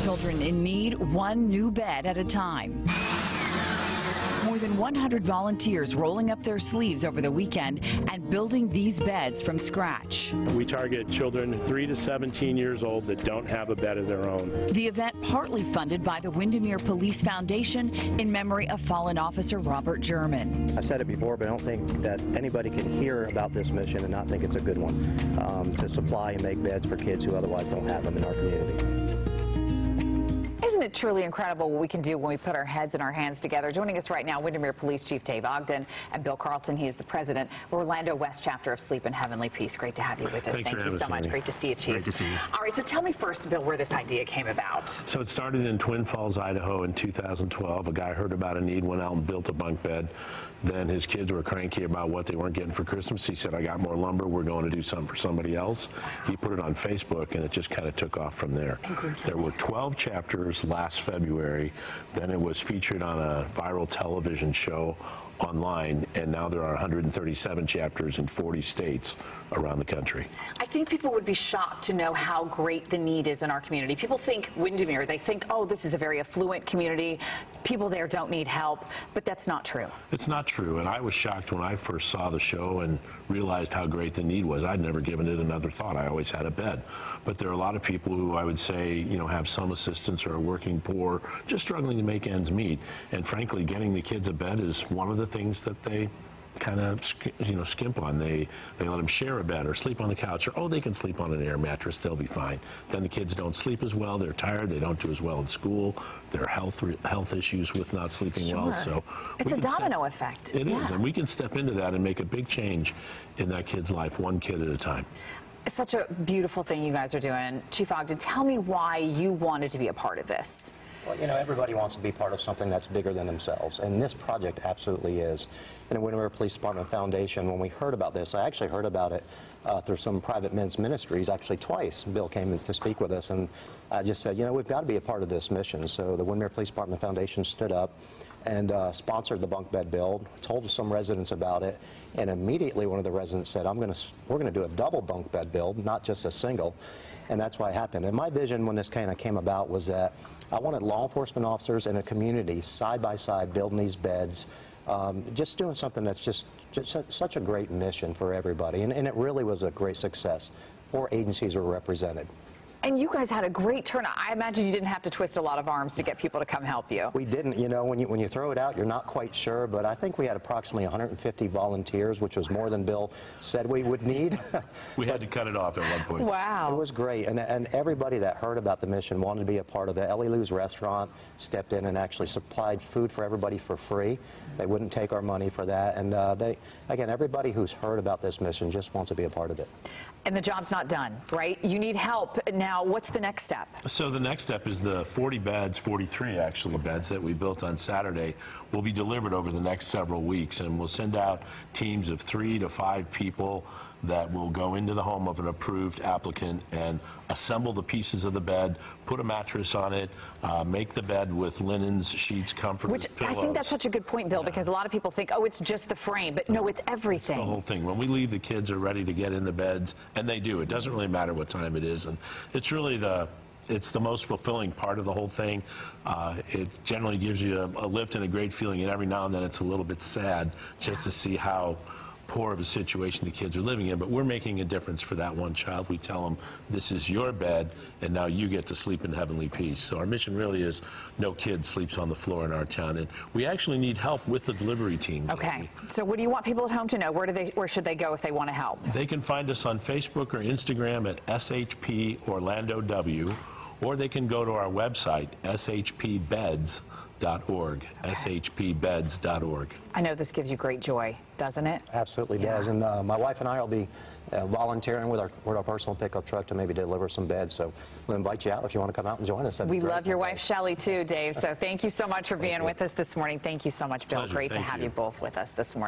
children in need, one new bed at a time. More than 100 volunteers rolling up their sleeves over the weekend and building these beds from scratch. We target children 3 to 17 years old that don't have a bed of their own. The event partly funded by the Windermere Police Foundation in memory of fallen officer Robert German. I've said it before, but I don't think that anybody can hear about this mission and not think it's a good one, to supply and make beds for kids who otherwise don't have them in our community. Isn't it truly incredible what we can do when we put our heads and our hands together? Joining us right now, Windermere Police Chief Dave Ogden and Bill Carlton. He is the president of Orlando West Chapter of Sleep in Heavenly Peace. Great to have you with us. Thank you so much. Great to see you, Chief. Great to see you. All right, so tell me first, Bill, where this idea came about. So it started in Twin Falls, Idaho in 2012. A guy heard about a need, went out and built a bunk bed. Then his kids were cranky about what they weren't getting for Christmas. He said, I got more lumber. We're going to do something for somebody else. He put it on Facebook, and it just kind of took off from there. There were 12 chapters last February. Then it was featured on a viral television show online, and now there are 137 chapters in 40 states around the country. I think people would be shocked to know how great the need is in our community. People think Windermere, they think, oh, this is a very affluent community. People there don't need help, but that's not true. It's not true, and I was shocked when I first saw the show and realized how great the need was. I'd never given it another thought. I always had a bed. But there are a lot of people who I would say, you know, have some assistance or are working poor, just struggling to make ends meet. And frankly, getting the kids a bed is one of the things that they kind of, you know, skimp on. They let them share a bed or sleep on the couch, or, oh, they can sleep on an air mattress, they'll be fine. Then the kids don't sleep as well, they're tired, they don't do as well in school, there are health issues with not sleeping well. So it's a domino effect. It is, and we can step into that and make a big change in that kid's life, one kid at a time. Such a beautiful thing you guys are doing. Chief Ogden, tell me why you wanted to be a part of this. Well, you know, everybody wants to be part of something that's bigger than themselves, and this project absolutely is. In the Windermere Police Department Foundation, when we heard about this, I actually heard about it through some private men's ministries, actually twice. Bill came to speak with us, and I just said, you know, we've got to be a part of this mission. So the Windermere Police Department Foundation stood up and sponsored the bunk bed build, told some residents about it, and immediately one of the residents said, we're going to do a double bunk bed build, not just a single. And that's why it happened. And my vision when this kind of came about was that I wanted law enforcement officers in a community side by side building these beds, just doing something that's just such a great mission for everybody. And it really was a great success. 4 agencies were represented. And you guys had a great turnout. I imagine you didn't have to twist a lot of arms to get people to come help you. We didn't. You know, when you throw it out, you're not quite sure, but I think we had approximately 150 volunteers, which was more than Bill said we would need. We had to cut it off at one point. Wow. It was great, and everybody that heard about the mission wanted to be a part of it. Ellie Lou's restaurant stepped in and actually supplied food for everybody for free. They wouldn't take our money for that, and again, everybody who's heard about this mission just wants to be a part of it. And the job's not done, right? You need help. Now, what's the next step? So the next step is the 40 beds, 43 actually beds that we built on Saturday will be delivered over the next several weeks, and we'll send out teams of 3 to 5 people that will go into the home of an approved applicant and assemble the pieces of the bed, put a mattress on it, make the bed with linens, sheets, comforters, pillows. I think that's such a good point, Bill, because a lot of people think, oh, it's just the frame, but no, it's everything. It's the whole thing. When we leave, the kids are ready to get in the beds, and they do. It doesn't really matter what time it is, and it's really it's the most fulfilling part of the whole thing. It generally gives you a lift and a great feeling, and every now and then it's a little bit sad just to see how poor of a situation the kids are living in, but we're making a difference for that one child. We tell them, this is your bed, and now you get to sleep in heavenly peace. So our mission really is no kid sleeps on the floor in our town, and we actually need help with the delivery team. Okay, so what do you want people at home to know? Where should they go if they want to help? They can find us on Facebook or Instagram at SHP Orlando W, or they can go to our website, shpbeds.org, shpbeds.org. I know this gives you great joy, doesn't it? Absolutely does. And my wife and I will be volunteering with our personal pickup truck to maybe deliver some beds. So we'll invite you out if you want to come out and join us. We love your wife, Shelley, too, Dave. So thank you so much for being with us this morning. Thank you so much, Bill. Pleasure. Great to have you both with us this morning.